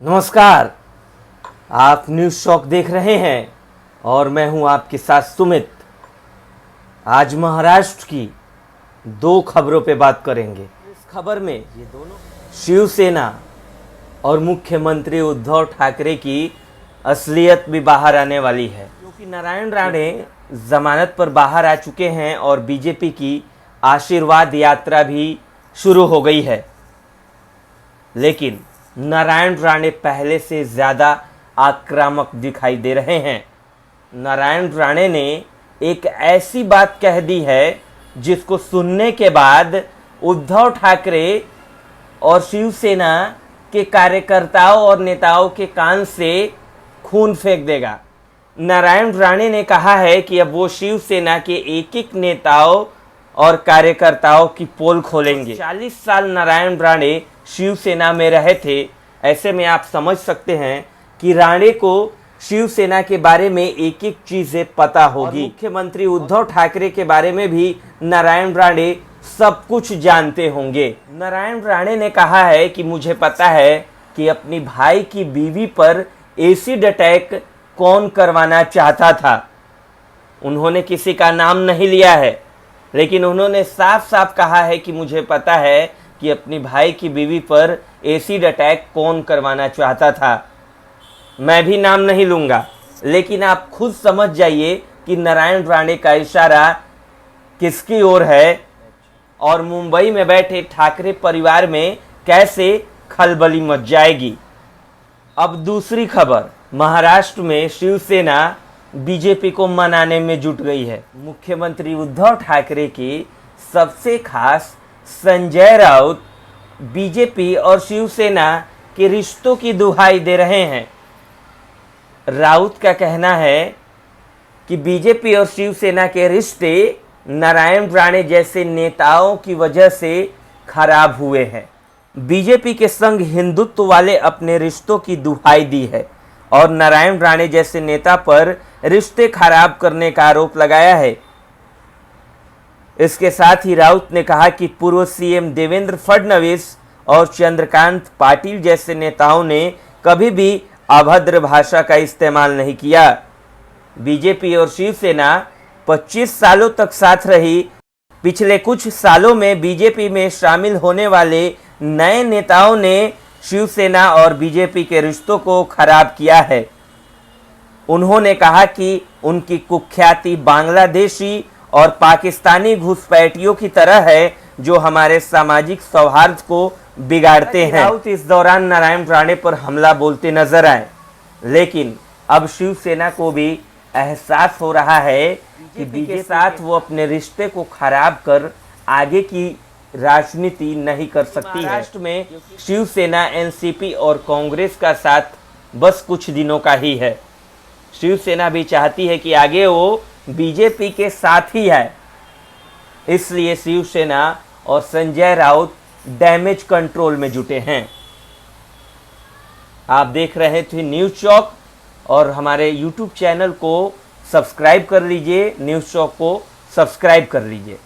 नमस्कार, आप news shock देख रहे हैं और मैं हूं आपके साथ सुमित। आज महाराष्ट्र की दो खबरों पे बात करेंगे। इस खबर में ये दोनों शिवसेना और मुख्यमंत्री उद्धव ठाकरे की असलियत भी बाहर आने वाली है, क्योंकि नारायण राणे जमानत पर बाहर आ चुके हैं और बीजेपी की आशीर्वाद यात्रा भी शुरू हो गई है। लेकिन नारायण राणे पहले से ज़्यादा आक्रामक दिखाई दे रहे हैं। नारायण राणे ने एक ऐसी बात कह दी है जिसको सुनने के बाद उद्धव ठाकरे और शिवसेना के कार्यकर्ताओं और नेताओं के कान से खून फेंक देगा। नारायण राणे ने कहा है कि अब वो शिवसेना के एक एक नेताओं और कार्यकर्ताओं की पोल खोलेंगे। 40 साल नारायण राणे शिवसेना में रहे थे, ऐसे में आप समझ सकते हैं कि राणे को शिवसेना के बारे में एक एक चीजें पता होगी। मुख्यमंत्री उद्धव ठाकरे के बारे में भी नारायण राणे सब कुछ जानते होंगे। नारायण राणे ने कहा है कि मुझे पता है कि अपनी भाई की बीवी पर एसिड अटैक कौन करवाना चाहता था। उन्होंने किसी का नाम नहीं लिया है, लेकिन उन्होंने साफ साफ कहा है कि मुझे पता है कि अपनी भाई की बीवी पर एसिड अटैक कौन करवाना चाहता था। मैं भी नाम नहीं लूँगा, लेकिन आप खुद समझ जाइए कि नारायण राणे का इशारा किसकी ओर है और मुंबई में बैठे ठाकरे परिवार में कैसे खलबली मच जाएगी। अब दूसरी खबर, महाराष्ट्र में शिवसेना बीजेपी को मनाने में जुट गई है। मुख्यमंत्री उद्धव ठाकरे के सबसे खास संजय राउत बीजेपी और शिवसेना के रिश्तों की दुहाई दे रहे हैं। राउत का कहना है कि बीजेपी और शिवसेना के रिश्ते नारायण राणे जैसे नेताओं की वजह से खराब हुए हैं। बीजेपी के संग हिंदुत्व वाले अपने रिश्तों की दुहाई दी है और नारायण राणे जैसे नेता पर रिश्ते खराब करने का आरोप लगाया है। इसके साथ ही राउत ने कहा कि पूर्व सीएम देवेंद्र फडणवीस और चंद्रकांत पाटिल जैसे नेताओं ने कभी भी अभद्र भाषा का इस्तेमाल नहीं किया। बीजेपी और शिवसेना 25 सालों तक साथ रही। पिछले कुछ सालों में बीजेपी में शामिल होने वाले नए नेताओं ने शिवसेना और बीजेपी के रिश्तों को खराब किया है। उन्होंने कहा कि उनकी कुख्याति बांग्लादेशी और पाकिस्तानी घुसपैठियों की तरह है जो हमारे सामाजिक सौहार्द को बिगाड़ते हैं। राउत इस दौरान नारायण राणे पर हमला बोलते नजर आए, लेकिन अब शिवसेना को भी एहसास हो रहा है कि बीजेपी के साथ वो अपने रिश्ते को खराब कर आगे की राजनीति नहीं कर सकती है। महाराष्ट्र में शिवसेना एनसीपी और कांग्रेस का साथ बस कुछ दिनों का ही है। शिवसेना भी चाहती है कि आगे वो बीजेपी के साथ ही है, इसलिए शिवसेना और संजय राउत डैमेज कंट्रोल में जुटे हैं। आप देख रहे थे न्यूज़ चौक और हमारे यूट्यूब चैनल को सब्सक्राइब कर लीजिए। न्यूज़ चौक को सब्सक्राइब कर लीजिए।